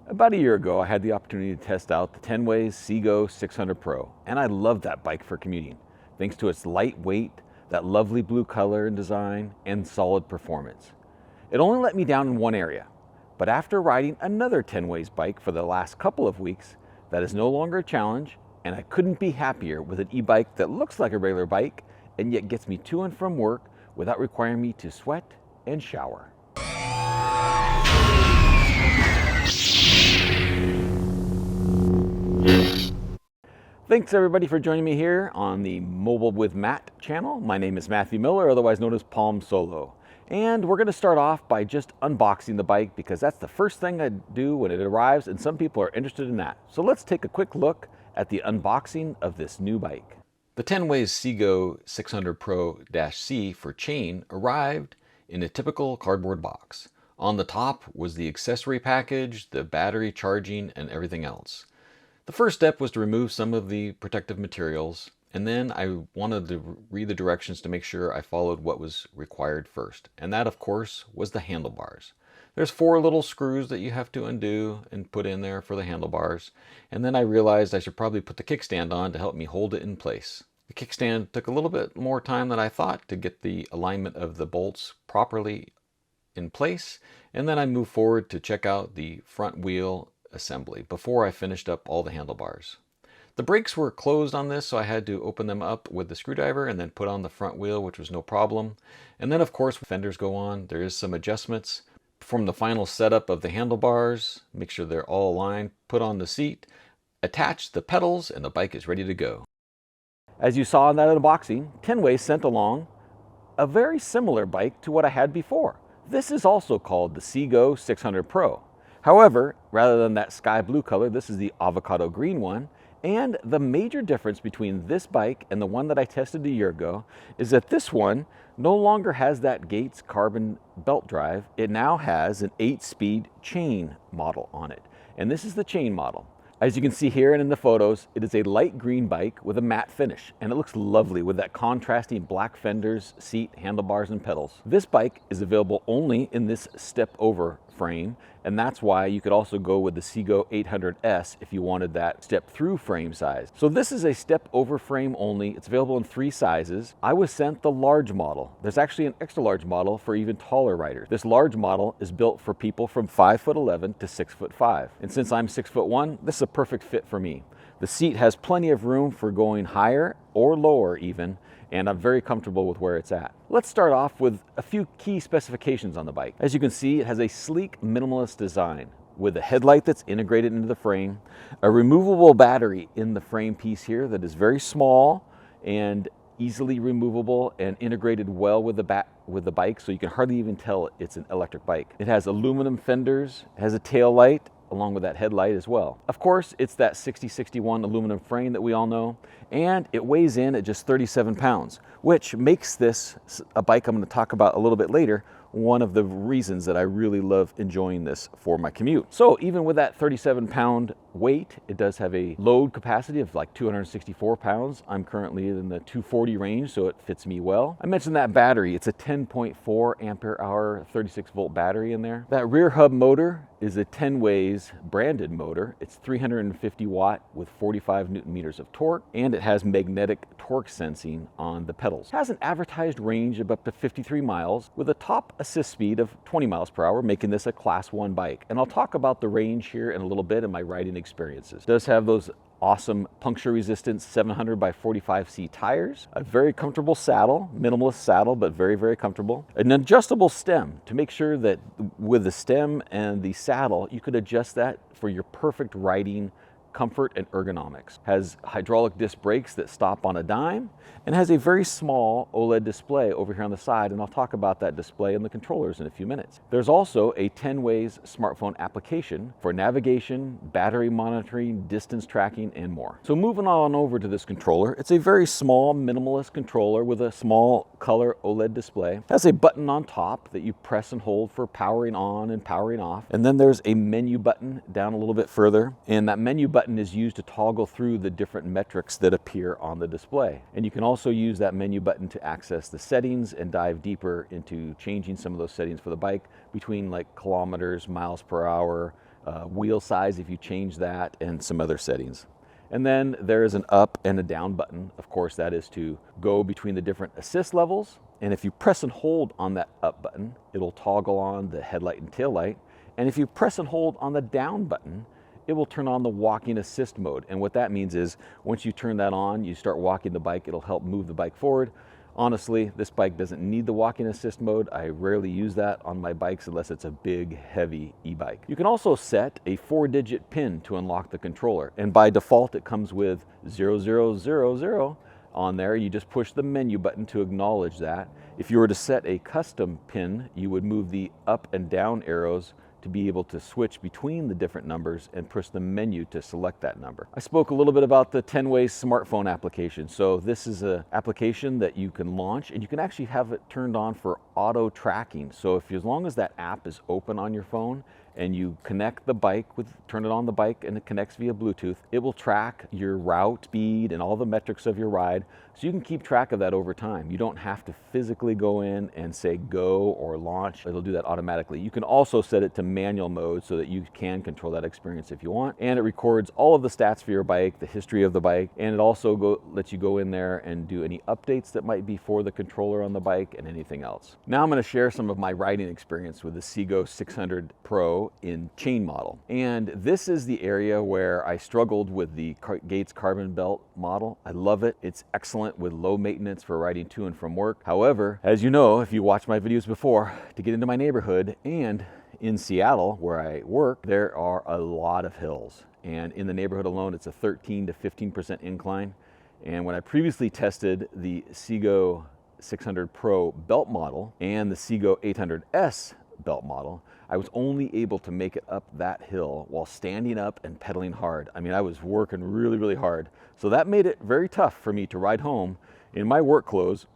About a year ago, I had the opportunity to test out the Tenways CGO600 Pro, and I loved that bike for commuting, thanks to its lightweight, that lovely blue color and design, and solid performance. It only let me down in one area, but after riding another Tenways bike for the last couple of weeks, that is no longer a challenge, and I couldn't be happier with an e-bike that looks like a regular bike and yet gets me to and from work without requiring me to sweat and shower. Thanks everybody for joining me here on the Mobile with Matt channel. My name is Matthew Miller, otherwise known as Palm Solo. And we're going to start off by just unboxing the bike because that's the first thing I do when it arrives, and some people are interested in that. So let's take a quick look at the unboxing of this new bike. The Tenways CGO600 Pro-C for chain arrived in a typical cardboard box. On the top was the accessory package, the battery, charging, and everything else. The first step was to remove some of the protective materials, and then I wanted to read the directions to make sure I followed what was required first. And that, of course, was the handlebars. There's 4 little screws that you have to undo and put in there for the handlebars. And then I realized I should probably put the kickstand on to help me hold it in place. The kickstand took a little bit more time than I thought to get the alignment of the bolts properly in place. And then I moved forward to check out the front wheel assembly before I finished up all the handlebars. The brakes were closed on this, so I had to open them up with the screwdriver and then put on the front wheel, which was no problem. And then of course fenders go on. There is some adjustments. Perform the final setup of the handlebars, make sure they're all aligned, put on the seat, attach the pedals, and the bike is ready to go. As you saw in that unboxing, Tenways sent along a very similar bike to what I had before. This is also called the CGO600 Pro. However, rather than that sky blue color, this is the avocado green one. And the major difference between this bike and the one that I tested a year ago is that this one no longer has that Gates carbon belt drive. It now has an 8-speed chain model on it. And this is the chain model. As you can see here and in the photos, it is a light green bike with a matte finish, and it looks lovely with that contrasting black fenders, seat, handlebars, and pedals. This bike is available only in this step-over frame, and that's why you could also go with the CGO800S if you wanted that step-through frame size. So this is a step-over frame only. It's available in 3 sizes. I was sent the large model. There's actually an extra large model for even taller riders. This large model is built for people from 5'11" to 6'5", and since I'm 6'1", this is a perfect fit for me. The seat has plenty of room for going higher or lower even, and I'm very comfortable with where it's at. Let's start off with a few key specifications on the bike. As you can see, it has a sleek, minimalist design with a headlight that's integrated into the frame, a removable battery in the frame piece here that is very small and easily removable and integrated well with the bike, so you can hardly even tell it's an electric bike. It has aluminum fenders, it has a tail light, along with that headlight as well. Of course, it's that 6061 aluminum frame that we all know, and it weighs in at just 37 pounds, which makes this a bike I'm going to talk about a little bit later, one of the reasons that I really love enjoying this for my commute. So even with that 37-pound weight, it does have a load capacity of like 264 pounds. I'm currently in the 240 range, so it fits me well. I mentioned that battery. It's a 10.4 ampere hour, 36 volt battery in there. That rear hub motor is a Tenways branded motor. It's 350 watt with 45 Newton meters of torque, and it has magnetic torque sensing on the pedals. It has an advertised range of up to 53 miles with a top assist speed of 20 miles per hour, making this a class 1 bike. And I'll talk about the range here in a little bit in my riding experiences. It does have those awesome puncture resistant 700 by 45C tires, a very comfortable saddle, minimalist saddle, but very, very comfortable. An adjustable stem to make sure that with the stem and the saddle, you could adjust that for your perfect riding comfort and ergonomics. Has hydraulic disc brakes that stop on a dime, and has a very small OLED display over here on the side, and I'll talk about that display and the controllers in a few minutes. There's also a Tenways smartphone application for navigation, battery monitoring, distance tracking, and more. So moving on over to this controller, it's a very small minimalist controller with a small color OLED display. It has a button on top that you press and hold for powering on and powering off, and then there's a menu button down a little bit further, and that menu button is used to toggle through the different metrics that appear on the display. And you can also use that menu button to access the settings and dive deeper into changing some of those settings for the bike between like kilometers, miles per hour, wheel size if you change that, and some other settings. And then there is an up and a down button. Of course, that is to go between the different assist levels. And if you press and hold on that up button, it'll toggle on the headlight and tail light. And if you press and hold on the down button, it will turn on the walking assist mode. And what that means is once you turn that on, you start walking the bike, it'll help move the bike forward. Honestly, this bike doesn't need the walking assist mode. I rarely use that on my bikes unless it's a big, heavy e-bike. You can also set a 4-digit PIN to unlock the controller. And by default, it comes with 0000 on there. You just push the menu button to acknowledge that. If you were to set a custom PIN, you would move the up and down arrows to be able to switch between the different numbers and push the menu to select that number. I spoke a little bit about the Tenways smartphone application. So this is an application that you can launch, and you can actually have it turned on for auto tracking. So as long as that app is open on your phone and you connect the bike turn it on the bike and it connects via Bluetooth, it will track your route, speed, and all the metrics of your ride. So you can keep track of that over time. You don't have to physically go in and say go or launch. It'll do that automatically. You can also set it to manual mode so that you can control that experience if you want. And it records all of the stats for your bike, the history of the bike, and it also lets you go in there and do any updates that might be for the controller on the bike and anything else. Now I'm going to share some of my riding experience with the CGO600 Pro in chain model. And this is the area where I struggled with the Gates carbon belt model. I love it. It's excellent with low maintenance for riding to and from work. However, as you know, if you watched my videos before, to get into my neighborhood and in Seattle where I work, there are a lot of hills. And in the neighborhood alone, it's a 13 to 15% incline. And when I previously tested the CGO600 Pro belt model and the CGO800S belt model, I was only able to make it up that hill while standing up and pedaling hard. I mean, I was working really, really hard. So that made it very tough for me to ride home in my work clothes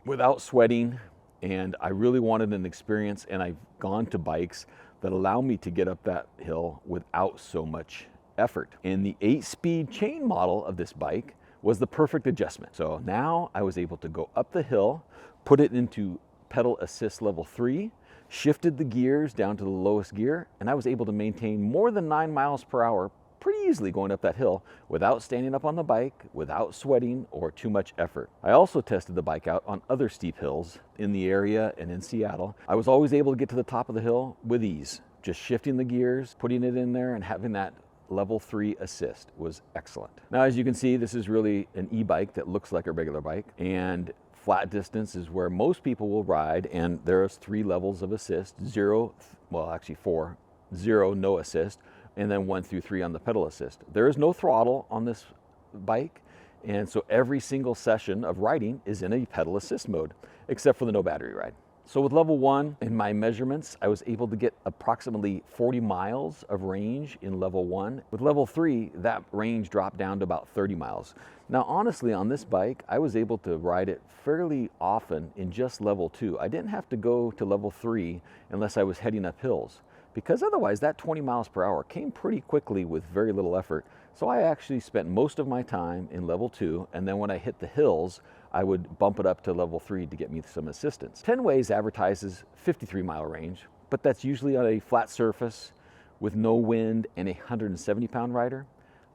without sweating. And I really wanted an experience, and I've gone to bikes that allow me to get up that hill without so much effort. And the 8-speed chain model of this bike was the perfect adjustment. So now I was able to go up the hill, put it into pedal assist level 3, shifted the gears down to the lowest gear, and I was able to maintain more than 9 miles per hour pretty easily going up that hill without standing up on the bike, without sweating or too much effort. I also tested the bike out on other steep hills in the area and in Seattle. I was always able to get to the top of the hill with ease. Just shifting the gears, putting it in there, and having that level 3 assist was excellent. Now, as you can see, this is really an e-bike that looks like a regular bike, and flat distance is where most people will ride, and there's 3 levels of assist, 0, well actually 4, 0, no assist, and then 1 through 3 on the pedal assist. There is no throttle on this bike, and so every single session of riding is in a pedal assist mode, except for the no battery ride. So with level 1, in my measurements, I was able to get approximately 40 miles of range in level 1. With level 3, that range dropped down to about 30 miles. Now, honestly, on this bike, I was able to ride it fairly often in just level 2. I didn't have to go to level 3 unless I was heading up hills, because otherwise that 20 miles per hour came pretty quickly with very little effort. So I actually spent most of my time in level 2, and then when I hit the hills, I would bump it up to level 3 to get me some assistance. Tenways advertises 53-mile range, but that's usually on a flat surface with no wind and a 170-pound rider.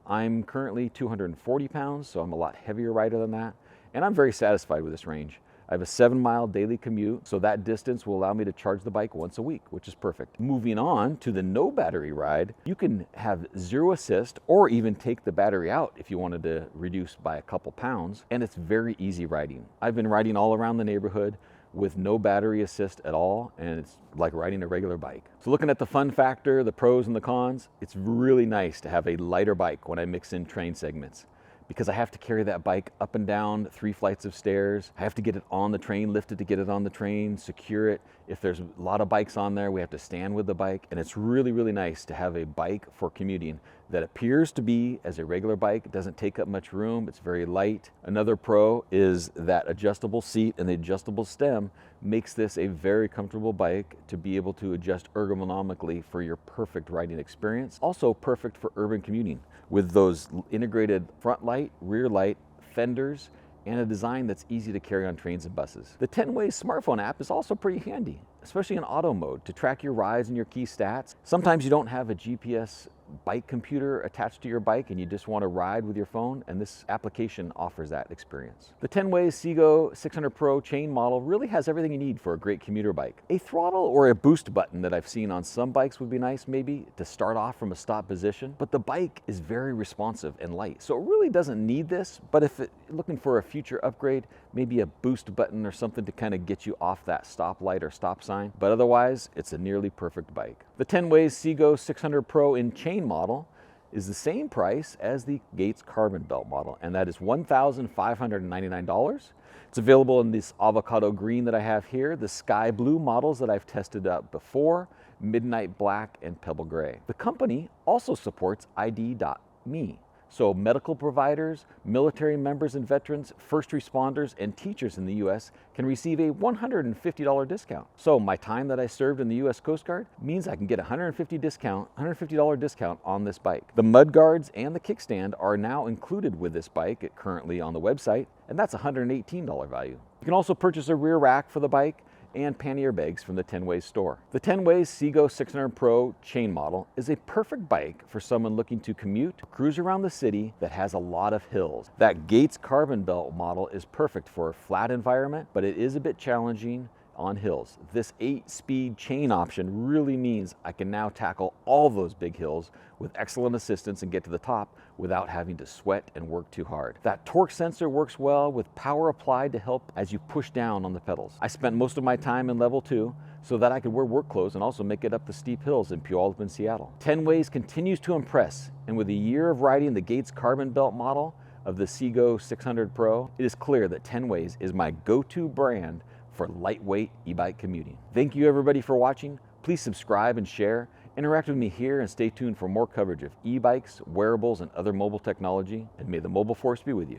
I'm currently 240 pounds, so I'm a lot heavier rider than that, and I'm very satisfied with this range. I have a 7-mile daily commute, so that distance will allow me to charge the bike once a week, which is perfect. Moving on to the no battery ride, you can have 0 assist or even take the battery out if you wanted to reduce by a couple pounds, and it's very easy riding. I've been riding all around the neighborhood with no battery assist at all, and it's like riding a regular bike. So looking at the fun factor, the pros and the cons, it's really nice to have a lighter bike when I mix in train segments, because I have to carry that bike up and down 3 flights of stairs. I have to get it on the train, lift it to get it on the train, secure it. If there's a lot of bikes on there, we have to stand with the bike. And it's really, really nice to have a bike for commuting that appears to be as a regular bike. It doesn't take up much room. It's very light. Another pro is that adjustable seat and the adjustable stem makes this a very comfortable bike to be able to adjust ergonomically for your perfect riding experience. Also perfect for urban commuting with those integrated front light, rear light, fenders, and a design that's easy to carry on trains and buses. The Tenways smartphone app is also pretty handy, especially in auto mode, to track your rides and your key stats. Sometimes you don't have a GPS bike computer attached to your bike and you just want to ride with your phone, and this application offers that experience. The Tenways CGO600 Pro chain model really has everything you need for a great commuter bike. A throttle or a boost button that I've seen on some bikes would be nice, maybe to start off from a stop position, but the bike is very responsive and light, so it really doesn't need this. But if you're looking for a future upgrade, maybe a boost button or something to kind of get you off that stoplight or stop sign, but otherwise it's a nearly perfect bike. The Tenways CGO600 Pro in chain model is the same price as the Gates Carbon Belt model, and that is $1,599. It's available in this avocado green that I have here, the sky blue models that I've tested out before, midnight black, and pebble gray. The company also supports ID.me. So medical providers, military members and veterans, first responders, and teachers in the U.S. can receive a $150 discount. So my time that I served in the U.S. Coast Guard means I can get a $150 discount on this bike. The mud guards and the kickstand are now included with this bike currently on the website, and that's a $118 value. You can also purchase a rear rack for the bike and pannier bags from the Tenways store. The Tenways CGO600 Pro chain model is a perfect bike for someone looking to commute, cruise around the city that has a lot of hills. That Gates Carbon Belt model is perfect for a flat environment, but it is a bit challenging on hills. This 8-speed chain option really means I can now tackle all those big hills with excellent assistance and get to the top without having to sweat and work too hard. That torque sensor works well with power applied to help as you push down on the pedals. I spent most of my time in level 2 so that I could wear work clothes and also make it up the steep hills in Puyallup and Seattle. Tenways continues to impress, and with a year of riding the Gates Carbon Belt model of the CGO600 Pro, it is clear that Tenways is my go-to brand for lightweight e-bike commuting. Thank you everybody for watching. Please subscribe and share. Interact with me here and stay tuned for more coverage of e-bikes, wearables, and other mobile technology. And may the mobile force be with you.